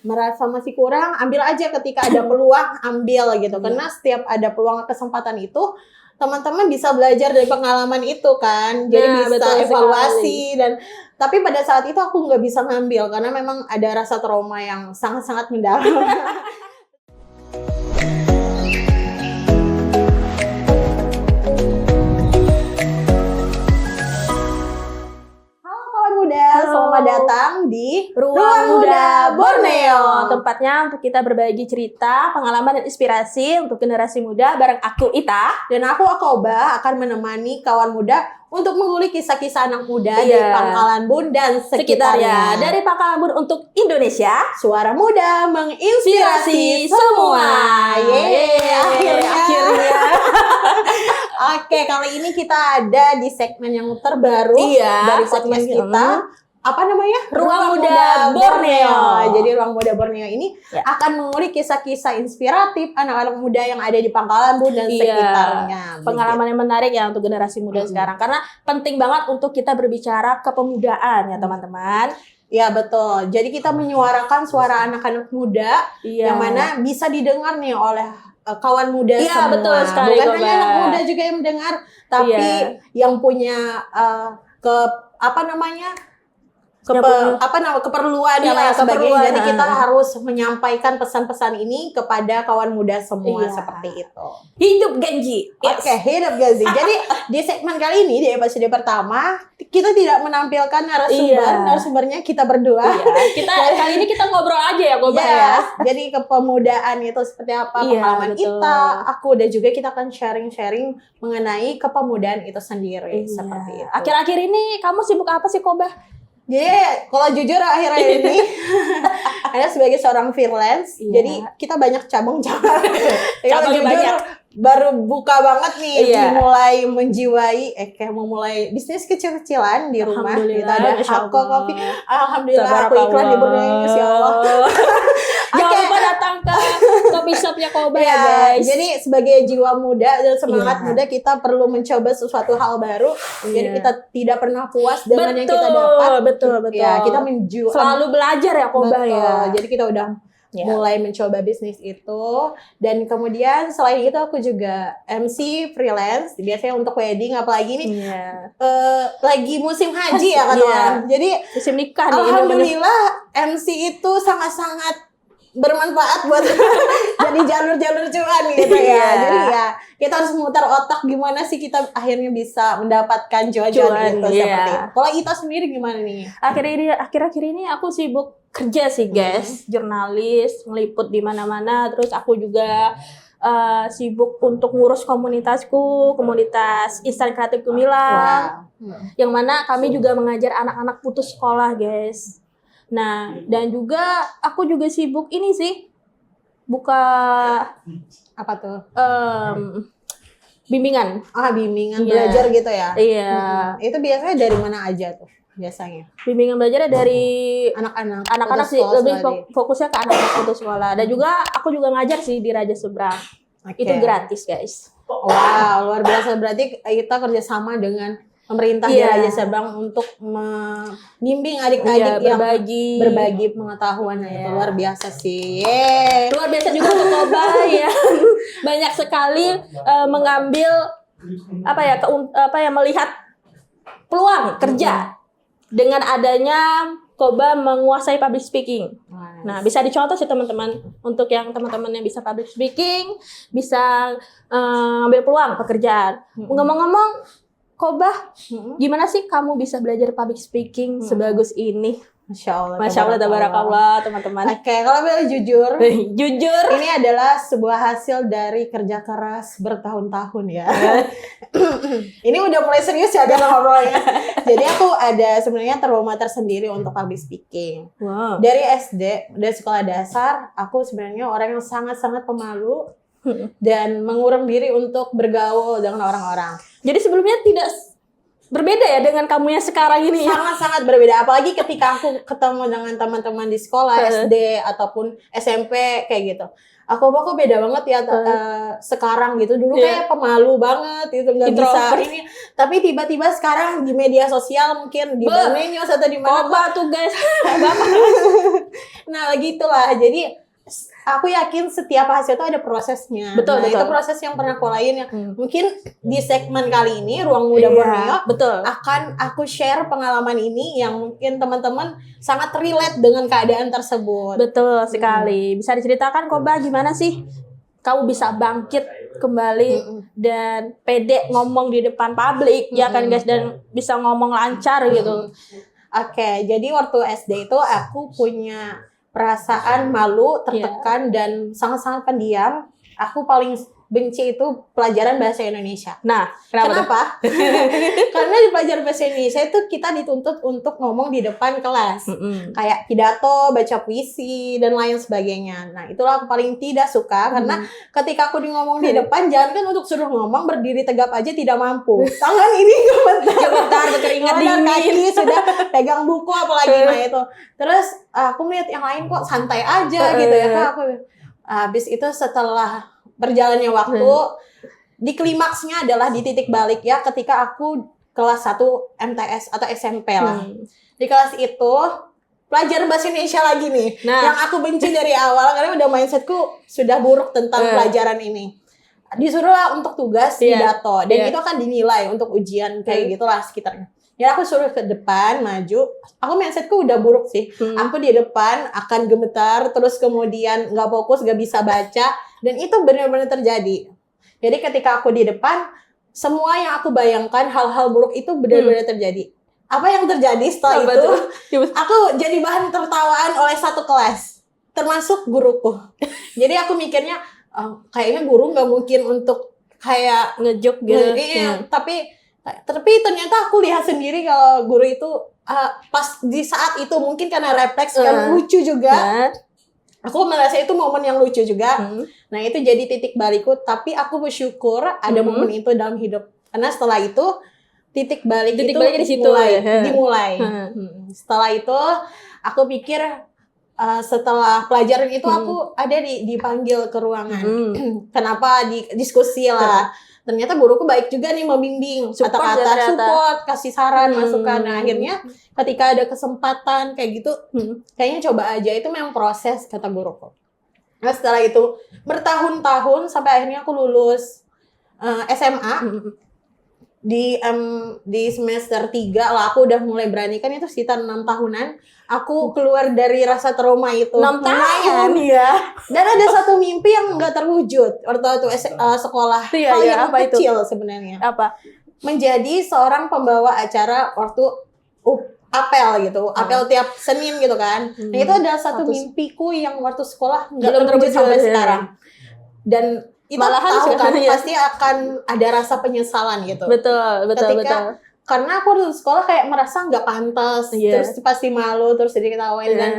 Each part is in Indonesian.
merasa masih kurang, ambil aja ketika ada peluang, ambil gitu. Karena setiap ada peluang kesempatan itu, teman-teman bisa belajar dari pengalaman itu kan. Jadi bisa evaluasi dan tapi pada saat itu aku nggak bisa ngambil karena memang ada rasa trauma yang sangat-sangat mendalam. Selamat datang di Ruang Muda Borneo. Tempatnya untuk kita berbagi cerita, pengalaman dan inspirasi untuk generasi muda bareng aku Ita dan aku Akoba akan menemani kawan muda untuk mengulik kisah-kisah anak muda dari Pangkalan Bun dan sekitarnya. Dari Pangkalan Bun untuk Indonesia, suara muda menginspirasi semua. Akhirnya. Oke, kali ini kita ada di segmen yang terbaru dari podcast kita. Apa namanya? Ruang Muda Borneo. Jadi Ruang Muda Borneo ini akan mengulik kisah-kisah inspiratif anak-anak muda yang ada di Pangkalan Bun dan sekitarnya. Pengalaman yang menarik ya untuk generasi muda sekarang. Karena penting banget untuk kita berbicara kepemudaan ya teman-teman. Ya betul. Jadi kita menyuarakan suara anak-anak muda yang mana bisa didengar nih oleh kawan muda semua. Betul sekali. Bukan hanya anak muda juga yang mendengar, tapi yang punya keperluan yang sebagainya. Jadi kita harus menyampaikan pesan-pesan ini kepada kawan muda semua seperti itu. Hidup Genji. Oke, hidup Genji. Jadi di segmen kali ini, di episode pertama, kita tidak menampilkan narasumbernya kita berdua. Kali ini kita ngobrol aja ya, Koba ya. Jadi kepemudaan itu seperti apa pengalaman kita, aku dan juga kita akan sharing-sharing mengenai kepemudaan itu sendiri seperti itu. Akhir-akhir ini kamu sibuk apa sih, Koba? Jadi kalau jujur akhir-akhir ini ada sebagai seorang freelance, jadi kita banyak cabang-cabang. Kalau jujur baru buka banget nih, mulai menjiwai, kayak mau mulai bisnis kecil-kecilan di rumah. Kita ada Hakko Kopi. Alhamdulillah aku iklan di Borneo, ya Allah. Jangan lupa datang ke coffee shopnya Koba ya guys. Jadi sebagai jiwa muda dan semangat muda kita perlu mencoba sesuatu hal baru. Jadi kita tidak pernah puas dengan yang kita dapat. Betul. Ya, kita selalu belajar ya Koba ya. Jadi kita udah mulai mencoba bisnis itu, dan kemudian selain itu aku juga MC freelance biasanya untuk wedding, apalagi nih lagi musim haji ya kan orang. Jadi musim nikah nih. Alhamdulillah MC itu sangat-sangat bermanfaat buat jadi jalur-jalur cuan gitu ya. Jadi kita harus memutar otak gimana sih kita akhirnya bisa mendapatkan cuan itu seperti itu. Kalau Ita sendiri gimana nih? Akhir-akhir ini aku sibuk kerja sih guys, jurnalis, ngeliput di mana-mana. Terus aku juga sibuk untuk ngurus komunitas Instan Kreatif Gemilang. Yang mana kami juga mengajar anak-anak putus sekolah guys. Nah, dan juga aku juga sibuk ini sih, buka apa tuh? Bimbingan. Bimbingan belajar gitu ya? Iya. Itu biasanya dari mana aja tuh biasanya? Bimbingan belajarnya dari anak-anak sih, lebih fokusnya ke anak-anak putus sekolah. Dan juga aku juga ngajar sih di Raja Seberang. Itu gratis guys. Wow, luar biasa. Berarti kita kerjasama dengan pemerintah di Raja Seberang untuk membimbing adik-adik yang berbagi pengetahuan. Itu luar biasa sih. Luar biasa juga untuk Koba ya. Banyak sekali mengambil melihat peluang kerja dengan adanya Koba menguasai public speaking. Nah, bisa dicontoh sih teman-teman, untuk yang teman-teman yang bisa public speaking, bisa ambil peluang pekerjaan. Ngomong-ngomong, Koba, gimana sih kamu bisa belajar public speaking sebagus ini? Masya Allah, tabarakallah, teman-teman. Oke, kalau boleh jujur, jujur, ini adalah sebuah hasil dari kerja keras bertahun-tahun ya. Ini udah mulai serius ya dalam ngobrolnya. Jadi aku ada sebenarnya termometer sendiri untuk public speaking. Wow. Dari SD, dari sekolah dasar, aku sebenarnya orang yang sangat-sangat pemalu dan mengurung diri untuk bergaul dengan orang-orang. Jadi sebelumnya tidak berbeda ya dengan kamu yang sekarang ini ya? Sangat-sangat berbeda. Apalagi ketika aku ketemu dengan teman-teman di sekolah, SD ataupun SMP kayak gitu. Aku beda banget ya sekarang gitu. Dulu kayak pemalu banget gitu, nggak bisa ini. Tapi tiba-tiba sekarang di media sosial mungkin di Bamenyos atau di mana. Koba tuh guys. Nah gitulah. Jadi aku yakin setiap hasil itu ada prosesnya. Betul. Itu proses yang pernah aku lain yang mungkin di segmen kali ini Ruang Muda Borneo akan aku share pengalaman ini yang mungkin teman-teman sangat relate dengan keadaan tersebut. Betul sekali. Bisa diceritakan Koba gimana sih kamu bisa bangkit kembali dan pede ngomong di depan publik ya kan guys, dan bisa ngomong lancar gitu. Oke, jadi waktu SD itu aku punya perasaan malu, tertekan, dan sangat-sangat pendiam. Aku paling benci itu pelajaran bahasa Indonesia. Nah, kenapa? Karena di pelajaran bahasa Indonesia itu kita dituntut untuk ngomong di depan kelas. Kayak pidato, baca puisi, dan lain sebagainya. Nah, itulah aku paling tidak suka. Karena ketika aku ngomong di depan, jangan kan untuk suruh ngomong, berdiri tegap aja tidak mampu. Tangan ini gemetar, berkeringat dingin. Kaki sudah pegang buku, apalagi nah itu. Terus aku melihat yang lain kok santai aja gitu ya. Kak, aku habis itu setelah berjalannya waktu, di klimaksnya adalah di titik balik ya ketika aku kelas 1 MTS atau SMP lah. Di kelas itu pelajaran bahasa Indonesia lagi nih. Yang aku benci dari awal karena udah mindsetku sudah buruk tentang pelajaran ini. Disuruh lah untuk tugas pidato dan itu akan dinilai untuk ujian kayak gitulah sekitarnya. Ya aku suruh ke depan maju. Aku mindsetku udah buruk sih. Aku di depan akan gemetar, terus kemudian nggak fokus, nggak bisa baca. Dan itu benar-benar terjadi. Jadi ketika aku di depan, semua yang aku bayangkan hal-hal buruk itu benar-benar terjadi. Apa yang terjadi setelah itu? Aku jadi bahan tertawaan oleh satu kelas, termasuk guruku. Jadi aku mikirnya kayaknya guru nggak mungkin untuk kayak ngejok gitu. Tapi ternyata aku lihat sendiri kalau guru itu pas di saat itu mungkin karena refleks kan lucu juga. Aku merasa itu momen yang lucu juga. Nah itu jadi titik balikku. Tapi aku bersyukur ada momen itu dalam hidup. Karena setelah itu titik balik itu di situ dimulai. Setelah itu aku pikir setelah pelajaran itu aku ada dipanggil ke ruangan. Kenapa diskusi lah. Ternyata guruku baik juga nih membimbing, kata-kata support, kasih saran, masukan. Nah, akhirnya ketika ada kesempatan kayak gitu, kayaknya coba aja. Itu memang proses, kata guruku. Nah, setelah itu bertahun-tahun sampai akhirnya aku lulus SMA. Di semester 3 lah aku udah mulai berani, kan itu sekitar 6 tahunan aku keluar dari rasa trauma itu. 6 tahun ya. Dan ada satu mimpi yang nggak terwujud waktu sekolah. Hal yang kecil sebenarnya. Apa? Menjadi seorang pembawa acara waktu apel gitu. Apel tiap Senin gitu kan. Nah itu adalah satu mimpiku yang waktu sekolah nggak terwujud sampai sekarang. Dan itu tahu kan pasti akan ada rasa penyesalan gitu. Betul. Karena aku di sekolah kayak merasa nggak pantas, terus pasti malu, terus jadi ketawain dan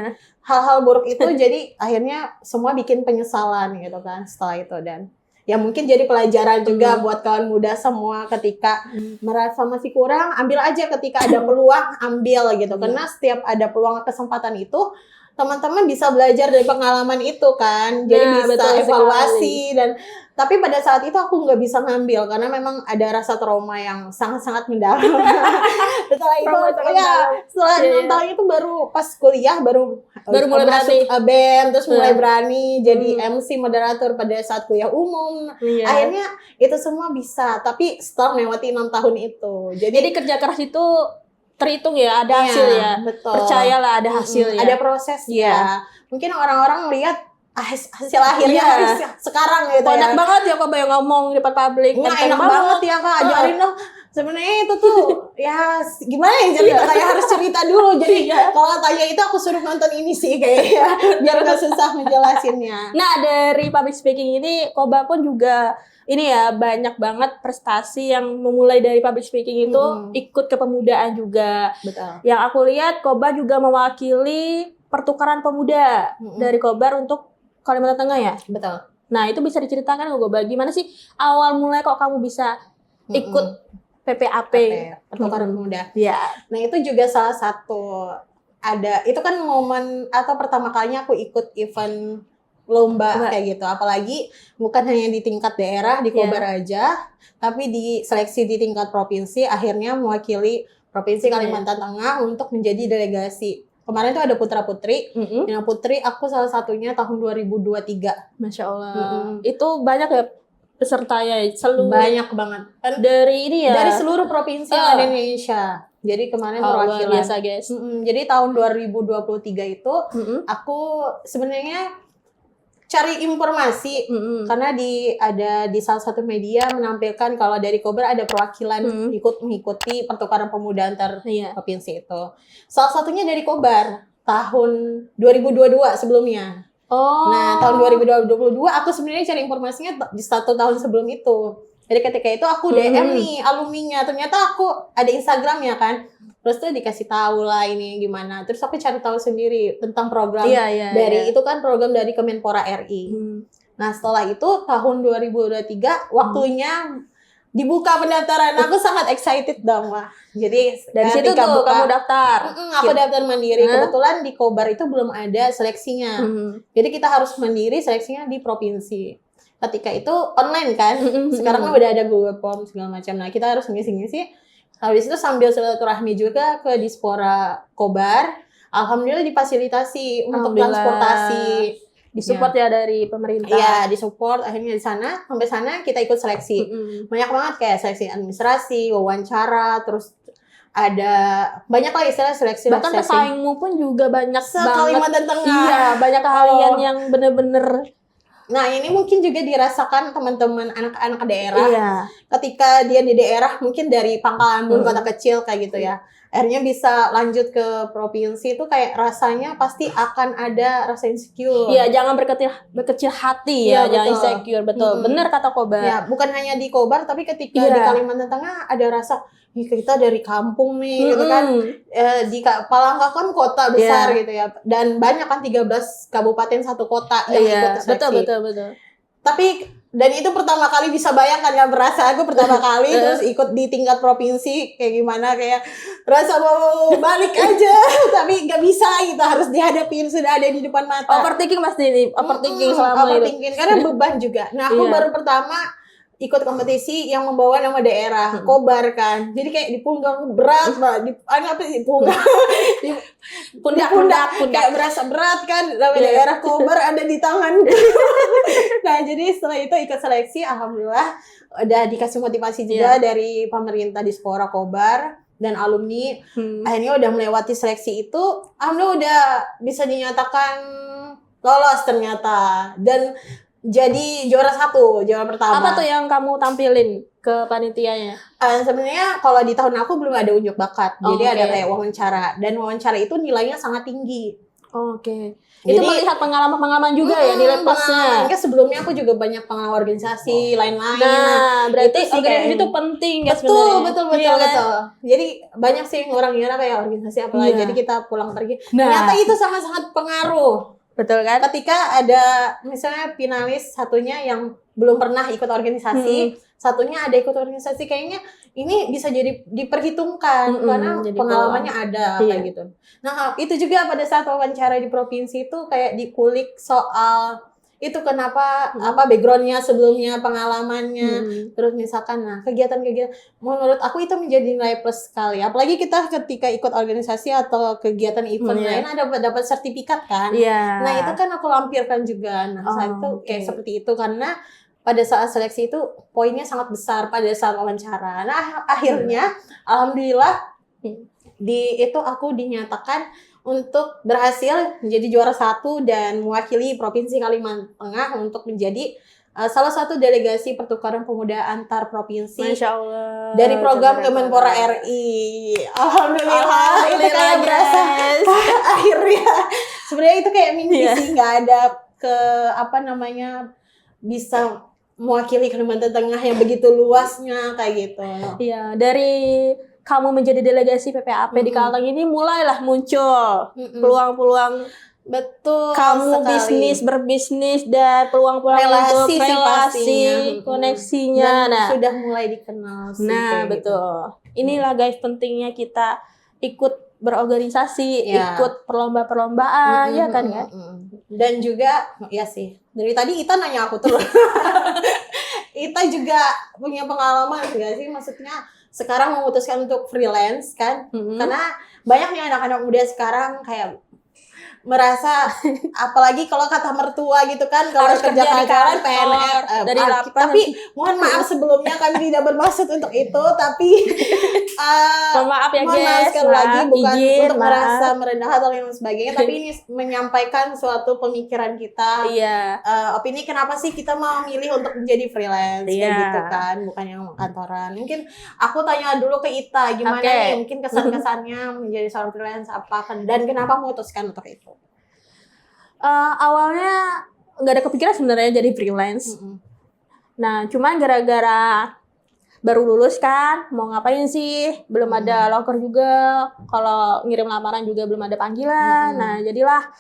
hal-hal buruk itu jadi akhirnya semua bikin penyesalan gitu kan setelah itu. Dan ya mungkin jadi pelajaran juga buat kawan muda semua ketika merasa masih kurang, ambil aja ketika ada peluang, ambil gitu. Karena setiap ada peluang kesempatan itu teman-teman bisa belajar dari pengalaman itu kan, jadi bisa evaluasi dan tapi pada saat itu aku nggak bisa ngambil karena memang ada rasa trauma yang sangat-sangat mendalam. Setelah itu setelah 6 tahun itu baru pas kuliah baru mulai masuk BEM, terus mulai berani jadi MC moderator pada saat kuliah umum. Akhirnya itu semua bisa, tapi setelah melewati 6 tahun itu. Jadi kerja keras itu terhitung ya, ada hasil ya. Betul. Percayalah ada hasil ya. Ada proses ya. Mungkin orang-orang lihat hasil akhirnya sekarang gitu ya. Enak banget ya kok bayang ngomong di depan publik. Enak banget ya Kak, ajarin dong. Sebenarnya itu tuh ya gimana ya, jadi kayak harus cerita dulu. Jadi kalau tanya itu aku suruh nonton ini sih kayaknya biar gak susah menjelasinnya. Nah dari public speaking ini Koba pun juga ini ya banyak banget prestasi yang memulai dari public speaking itu ikut kepemudaan juga. Betul. Yang aku lihat Koba juga mewakili pertukaran pemuda dari Kobar untuk Kalimantan Tengah ya? Betul. Nah itu bisa diceritakan ke Koba, gimana sih awal mulai kok kamu bisa ikut PPAP. Pertukaran Pemuda. Iya. Nah itu juga salah satu itu kan momen atau pertama kalinya aku ikut event lomba kayak gitu. Apalagi bukan hanya di tingkat daerah di Kobar aja, tapi di seleksi di tingkat provinsi. Akhirnya mewakili Provinsi Kalimantan Tengah untuk menjadi delegasi. Kemarin tuh ada putra-putri. Yang putri aku salah satunya tahun 2023. Masya Allah. Itu banyak ya pesertanya, banyak banget kan, dari ini ya, dari seluruh provinsi yang ada di Indonesia. Jadi kemarin perwakilan biasa guys. Jadi tahun 2023 itu aku sebenarnya cari informasi karena ada di salah satu media menampilkan kalau dari Kobar ada perwakilan mengikuti pertukaran pemuda antar provinsi itu. Salah satunya dari Kobar tahun 2022 sebelumnya. Nah, tahun 2022 aku sebenarnya cari informasinya di 1 tahun sebelum itu. Jadi ketika itu aku DM nih alumninya, ternyata aku ada Instagramnya kan. Terus tuh dikasih tahu lah ini gimana. Terus aku cari tahu sendiri tentang program itu kan program dari Kemenpora RI. Nah, setelah itu tahun 2023 waktunya dibuka pendaftaran. Aku sangat excited dong, Wah. Jadi dari situ tuh kamu daftar. Aku daftar mandiri. Kebetulan di Kobar itu belum ada seleksinya. Jadi kita harus mandiri, seleksinya di provinsi. Ketika itu online kan. Sekarang kan udah ada Google Form segala macam. Nah, kita harus ngisi-ngisi. Habis itu sambil silaturahmi juga ke Dispora Kobar. Alhamdulillah difasilitasi untuk transportasi. Disupport ya dari pemerintah. Iya, disupport. Akhirnya di sana, sampai sana kita ikut seleksi. Banyak banget kayak seleksi administrasi, wawancara, terus ada banyak lah istilah seleksi. Bahkan pesaingmu pun juga banyak banget. Kalimantan Tengah. Iya, banyak kalian yang bener-bener. Nah, ini mungkin juga dirasakan teman-teman anak-anak daerah. Ketika dia di daerah, mungkin dari Pangkalan Bun, kota kecil kayak gitu ya. Akhirnya bisa lanjut ke provinsi itu kayak rasanya pasti akan ada rasa insecure. Iya, jangan berkecil hati ya, jangan insecure, betul. Bener kata Kobar. Ya, bukan hanya di Kobar tapi ketika di Kalimantan Tengah ada rasa kita dari kampung nih gitu kan. Di Palangka kan kota besar gitu ya. Dan banyak kan 13 kabupaten satu kota yang ikut seleksi. Betul. Tapi dan itu pertama kali bisa bayangkan kan, berasa aku pertama kali terus ikut di tingkat provinsi kayak gimana, kayak rasa mau balik aja tapi nggak bisa gitu, harus dihadapin, sudah ada di depan mata. Overthinking pasti nih, overthinking selama itu. Karena beban juga. Nah aku baru pertama ikut kompetisi yang membawa nama daerah Kobar kan, jadi kayak di punggung berat banget, di pundak kayak berasa berat kan, nama daerah Kobar ada di tangan. Nah jadi setelah itu ikut seleksi, alhamdulillah udah dikasih motivasi juga dari pemerintah Dispora Kobar dan alumni. Akhirnya udah melewati seleksi itu, alhamdulillah udah bisa dinyatakan lolos ternyata, dan jadi juara pertama. Apa tuh yang kamu tampilin ke panitianya? Sebenarnya kalau di tahun aku belum ada unjuk bakat, jadi ada kayak wawancara, dan wawancara itu nilainya sangat tinggi. Itu melihat pengalaman juga ya, nilai plusnya. Sebelumnya aku juga banyak pengalaman organisasi lain-lain. Nah, berarti organisasi itu penting ya sebenarnya. Betul. Jadi banyak sih orang ngira kayak organisasi apalagi, jadi kita pulang pergi. Ternyata itu sangat-sangat pengaruh. Betul kan? Ketika ada misalnya finalis satunya yang belum pernah ikut organisasi, satunya ada ikut organisasi, kayaknya ini bisa jadi diperhitungkan karena pengalamannya ada kayak gitu. Nah, itu juga pada saat wawancara di provinsi itu kayak dikulik soal itu kenapa backgroundnya sebelumnya, pengalamannya, terus misalkan kegiatan-kegiatan, menurut aku itu menjadi nilai plus sekali, apalagi kita ketika ikut organisasi atau kegiatan event lain ada dapat sertifikat kan. Nah itu kan aku lampirkan juga. Nah saat itu kayak seperti itu, karena pada saat seleksi itu poinnya sangat besar pada saat wawancara. Nah akhirnya alhamdulillah itu aku dinyatakan untuk berhasil menjadi juara 1 dan mewakili Provinsi Kalimantan Tengah untuk menjadi salah satu delegasi pertukaran pemuda antar provinsi. Masya Allah. Dari program Kemenpora RI. Alhamdulillah. Itu kayak berasa akhirnya. Sebenarnya itu kayak mimpi sih, nggak ada bisa mewakili Kalimantan Tengah yang begitu luasnya kayak gitu. Iya, dari kamu menjadi delegasi PPAP di Kalteng ini mulailah muncul peluang-peluang Betul kamu sekali. berbisnis dan peluang-peluang untuk Relasi sih relasi, pastinya. koneksinya. Dan Nah, sudah mulai dikenal sih nah kayak betul. Inilah guys pentingnya kita ikut berorganisasi, ikut perlomba-perlombaan, ya kan ya? Dan juga ya sih. Dari tadi Ita nanya aku terus. Ita juga punya pengalaman enggak sih? Maksudnya sekarang memutuskan untuk freelance kan? Karena banyak nih anak-anak muda sekarang kayak merasa apalagi kalau kata mertua gitu kan kalau Harus kerja kerja di kantoran kantor, dari 8 tapi mohon maaf sebelumnya kami tidak bermaksud untuk itu tapi mohon maaf ya mohon maaf guys, sekali lagi bukan izin, untuk merasa merendahkan atau yang sebagainya tapi ini menyampaikan suatu pemikiran kita, iya, opini kenapa sih kita mau milih untuk menjadi freelance kayak gitu kan, bukan yang kantoran. Mungkin aku tanya dulu ke Ita gimana nih mungkin kesan-kesannya menjadi seorang freelance apa kan dan kenapa memutuskan untuk itu. Awalnya nggak ada kepikiran sebenarnya jadi freelance. Nah, cuman gara-gara baru lulus kan, mau ngapain sih? Belum ada loker juga. Kalau ngirim lamaran juga belum ada panggilan. Nah, jadilah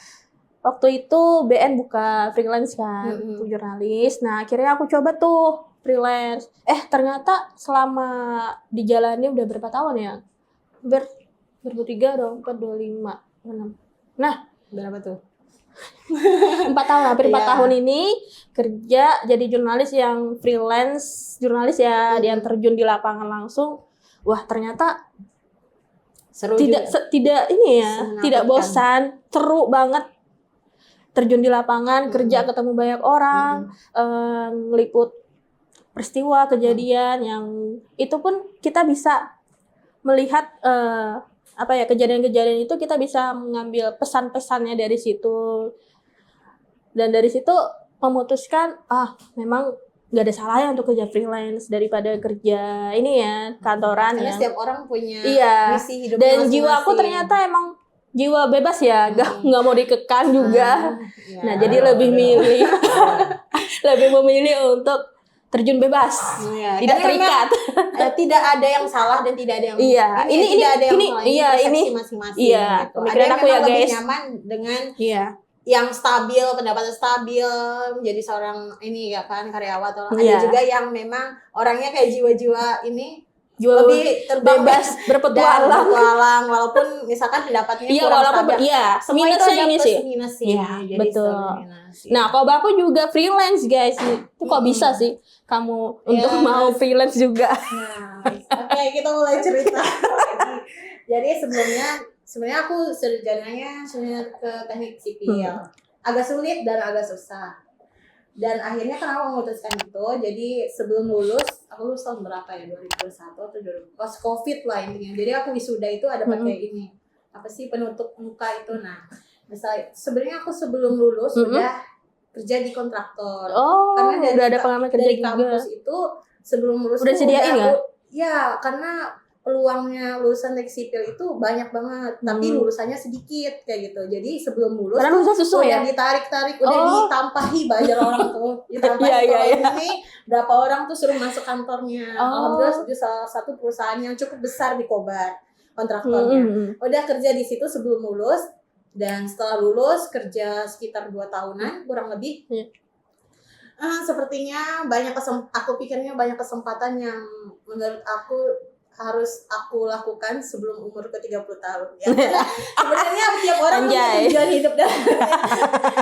waktu itu BN buka freelance kan, untuk jurnalis. Nah, akhirnya aku coba tuh freelance. Ternyata selama dijalani udah berapa tahun ya? 2003 dong, 4, 25, 6. Nah, berapa tuh? 4 tahun, hampir 4 tahun ini kerja jadi jurnalis yang freelance jurnalis ya, yang terjun di lapangan langsung. Wah, ternyata seru tidak ini ya, tidak bosan, seru banget terjun di lapangan, kerja ketemu banyak orang, ngeliput peristiwa kejadian yang itu pun kita bisa melihat kejadian-kejadian itu kita bisa mengambil pesan-pesannya dari situ. Dan dari situ memutuskan memang nggak ada salahnya untuk kerja freelance daripada kerja ini ya kantoran. Karena setiap orang punya misi hidupnya dan masing-masing. Jiwa aku ternyata emang jiwa bebas ya, nggak mau dikekang juga. Nah jadi lebih memilih untuk terjun bebas, tidak terikat. Tidak ada yang salah dan tidak ada yang ini tidak ada yang salah, persepsi masing-masing. Gitu. Pemikiran aku ya guys. Lebih nyaman dengan yang stabil, pendapatan stabil, menjadi seorang ini ya kan karyawan atau ada juga yang memang orangnya kayak jiwa-jiwa ini lebih bebas berpetualang walaupun misalkan pendapatnya kurang stabil. Semua itu ada plus minusnya. Jadi betul. Nah, kalau aku juga freelance guys. Itu kok bisa sih kamu untuk mau freelance juga? Oke, kita mulai cerita. Jadi sebenarnya aku sarjananya ke teknik sipil. Agak sulit dan agak susah. Dan akhirnya kenapa memutuskan itu? Jadi sebelum lulus, aku lulus tahun berapa ya? 2021 atau 2000? Pas COVID lah intinya. Jadi aku wisuda itu ada pakai ini. Apa sih penutup muka itu? Nah, misalnya sebenarnya aku sebelum lulus udah kerja di kontraktor. Karena udah ada pengalaman kerja dari juga. Kampus itu sebelum lulus udah sediain nggak? Ya, karena peluangnya lulusan teknik sipil itu banyak banget, tapi lulusannya sedikit kayak gitu. Jadi sebelum lulus karena lulusan susah ya, ditarik-tarik, udah ditampahi banyak orang tuh, ditampahi ini berapa orang tuh suruh masuk kantornya. Alhamdulillah di salah satu perusahaan yang cukup besar di Kobar kontraktornya. Udah kerja di situ sebelum lulus dan setelah lulus kerja sekitar 2 tahunan kurang lebih. Sepertinya aku pikirnya banyak kesempatan yang menurut aku harus aku lakukan sebelum umur ke 30 tahun ya. Sebenarnya tiap orang punya tujuan hidup dan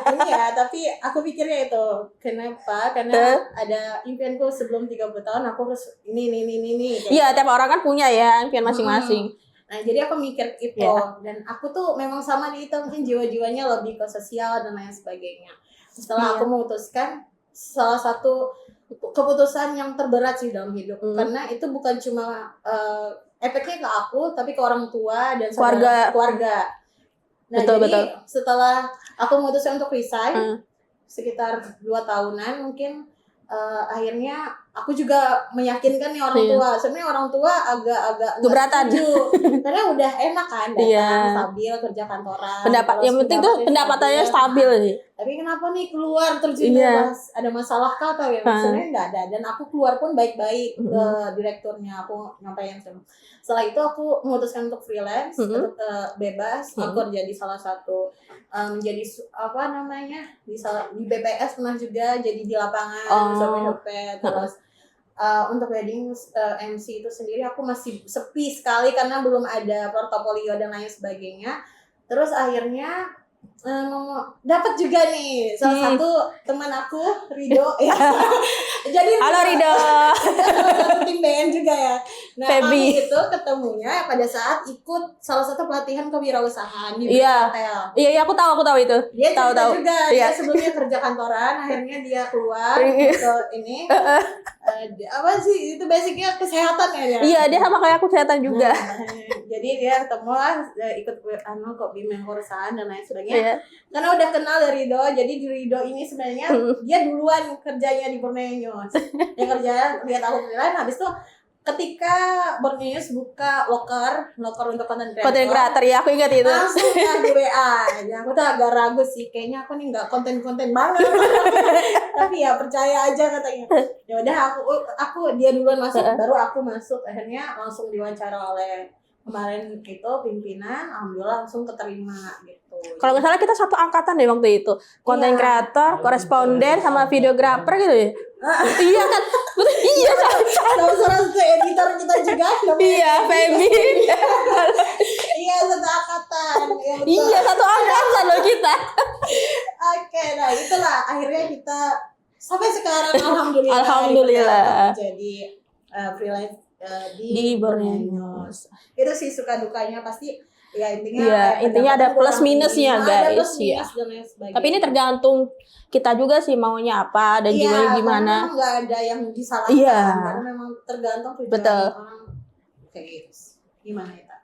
ini ya, tapi aku pikirnya itu. Kenapa? Karena ada impianku sebelum 30 tahun aku harus ini. Iya, tiap orang kan punya ya impian masing-masing. Nah, jadi aku mikir itu dan aku tuh memang sama di itu, mungkin jiwa-jiwanya lebih ke sosial dan lain sebagainya. Setelah aku memutuskan salah satu keputusan yang terberat sih dalam hidup karena itu bukan cuma efeknya ke aku tapi ke orang tua dan keluarga. Nah, jadi setelah aku memutuskan untuk resign sekitar 2 tahunan mungkin akhirnya aku juga meyakinkan nih orang tua. Sebenarnya orang tua agak-agak keberatan karena udah enak kan datang stabil kerja kantoran. Yang penting tuh pendapatannya stabil sih. Tapi kenapa nih keluar terus ada masalah kah atau ya? Sebenarnya nggak ada. Dan aku keluar pun baik-baik ke direkturnya. Aku nyampaikan sama. Setelah itu aku memutuskan untuk freelance, untuk bebas. Aku kerja di salah satu menjadi apa namanya di BPS pernah juga jadi di lapangan bersama Hepet. Terus untuk wedding MC itu sendiri aku masih sepi sekali karena belum ada portofolio dan lain sebagainya. Terus akhirnya dapat juga nih salah satu teman aku Rido ya. Jadi halo Rido. Salah satu tim BN juga ya. Nah kami itu ketemunya pada saat ikut salah satu pelatihan kewirausahaan di hotel. Iya aku tahu itu. Dia tahu juga. Dia sebelumnya kerja kantoran, akhirnya dia keluar ke ini. Apa sih itu basicnya kesehatan ya? Iya dia sama kayak aku kesehatan juga. Jadi dia ketemu lah ikut kok bimbingan perusahaan dan lain sebagainya. Karena udah kenal dari Rido, jadi di Rido ini sebenarnya dia duluan kerjanya di Borneo News. Dia kerja lihat aku freelance, habis itu ketika Borneo News buka loker untuk konten kreator ya aku ingat itu. Langsung di WA. Ya, aku tuh agak ragu sih, kayaknya aku nih nggak konten banget. Tapi ya percaya aja katanya. Ya udah aku dia duluan masuk, baru aku masuk. Akhirnya langsung diwawancara oleh kemarin itu pimpinan, alhamdulillah langsung keterima gitu. Kalau nggak salah kita satu angkatan deh waktu itu, konten kreator, koresponden, sama videografer gitu ya. Iya kan, betul iya sama satu editor kita juga. Iya, Feby. Iya satu angkatan. Iya satu angkatan loh kita. Oke, nah itulah akhirnya kita sampai sekarang alhamdulillah jadi freelance di Borneo News. Itu sih suka dukanya pasti ya intinya ada plus minusnya guys ya. Tapi ini tergantung kita juga sih maunya apa dan juga gimana. Memang nggak ada yang disalahkan karena memang tergantung tujuan orang kayak gitu. Gimana ya?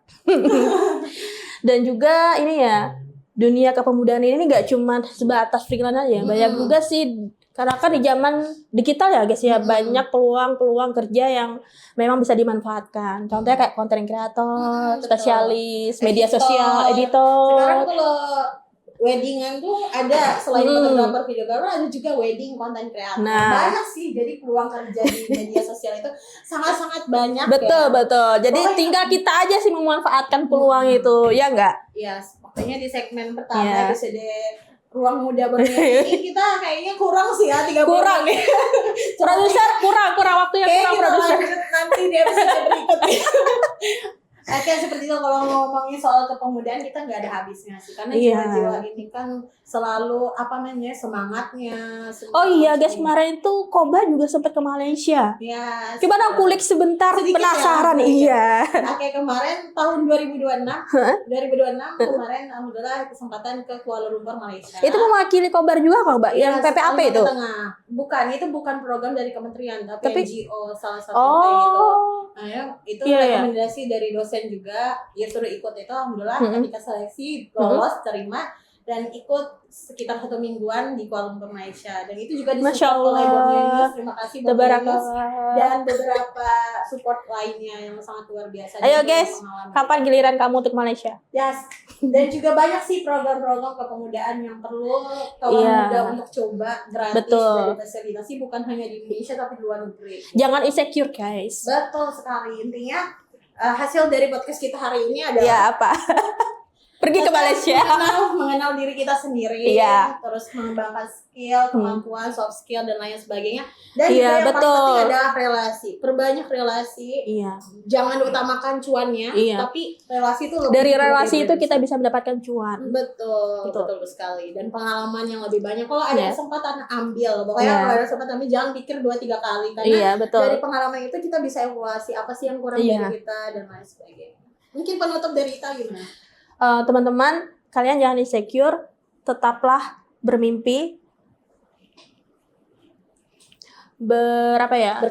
Dan juga ini ya dunia kepemudaan ini nggak cuma sebatas freelance aja, banyak juga sih. Karena kan di zaman digital ya guys ya, banyak peluang kerja yang memang bisa dimanfaatkan. Contohnya kayak konten kreator, spesialis, media sosial, editor. Sekarang kalau weddingan tuh ada selain fotografer, videografer, ada juga wedding konten kreator. Banyak sih, jadi peluang kerja di media sosial itu sangat-sangat banyak. Betul. Jadi tinggal kita aja sih memanfaatkan peluang itu, ya enggak? Iya, makanya di segmen pertama episode Ruang Muda Borneo ini kita kayaknya kurang sih ya 30 kurang nih. Produser kurang waktunya kurang produser. Nanti di episode berikutnya. Kayak seperti itu kalau ngomongin soal kepemudaan kita nggak ada habisnya sih karena jiwa-jiwa ini kan selalu semangatnya. Oh iya guys, kemarin itu Koba juga sempat ke Malaysia. Iya. Coba dong kulik sebentar, sedikit penasaran ya, Kayak kemarin tahun 2026 kemarin alhamdulillah kesempatan ke Kuala Lumpur Malaysia. Itu mewakili Kobar juga kok, Mbak? Yang PPAP itu? Bukan, itu bukan program dari kementerian tapi NGO salah satu kayak gitu. Nah, itu rekomendasi dari dosen juga, ya suruh ikut itu alhamdulillah ketika seleksi lolos terima dan ikut sekitar 1 mingguan di Kuala Lumpur Malaysia dan itu juga disupport oleh Borneo News. Terima kasih Borneo News dan beberapa support lainnya yang sangat luar biasa. Ayo guys, kapan giliran kamu untuk Malaysia? Yes. Dan juga banyak sih program-program kepemudaan yang perlu kawan muda untuk coba gratis dari fasilitasi bukan hanya di Indonesia tapi di luar negeri. Jangan insecure guys. Betul sekali, intinya hasil dari podcast kita hari ini adalah ya apa? Pergi ke Malaysia, mengenal diri kita sendiri, terus mengembangkan skill, kemampuan, soft skill dan lain sebagainya. Dan juga yang paling penting adalah relasi. Perbanyak relasi. Jangan utamakan cuannya, tapi relasi itu lebih. Dari relasi itu kita bisa mendapatkan cuan. Betul sekali. Dan pengalaman yang lebih banyak. Kalau ada kesempatan ambil, pokoknya kalau ada kesempatan ambil jangan pikir 2-3 kali karena dari pengalaman itu kita bisa evaluasi apa sih yang kurang dari kita dan lain sebagainya. Mungkin penutup dari Ita gimana? Teman-teman, kalian jangan insecure, tetaplah bermimpi, berkarya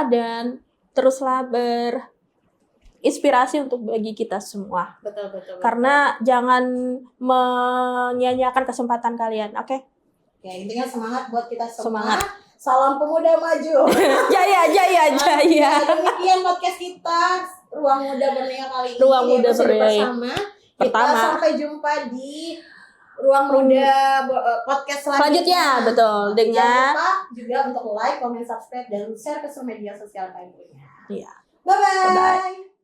dan teruslah berinspirasi untuk bagi kita semua. Betul. Karena jangan menyia-nyiakan kesempatan kalian, oke? Ya intinya semangat buat kita semua. Salam pemuda maju. Jaya. Demikian podcast kita Ruang Muda Borneo kali ini. Ruang Muda Borneo. Kita sampai jumpa di Ruang Muda podcast selanjutnya. Betul. Dengan jangan lupa juga untuk like, comment, subscribe dan share ke media sosial kalian. Iya. Bye bye.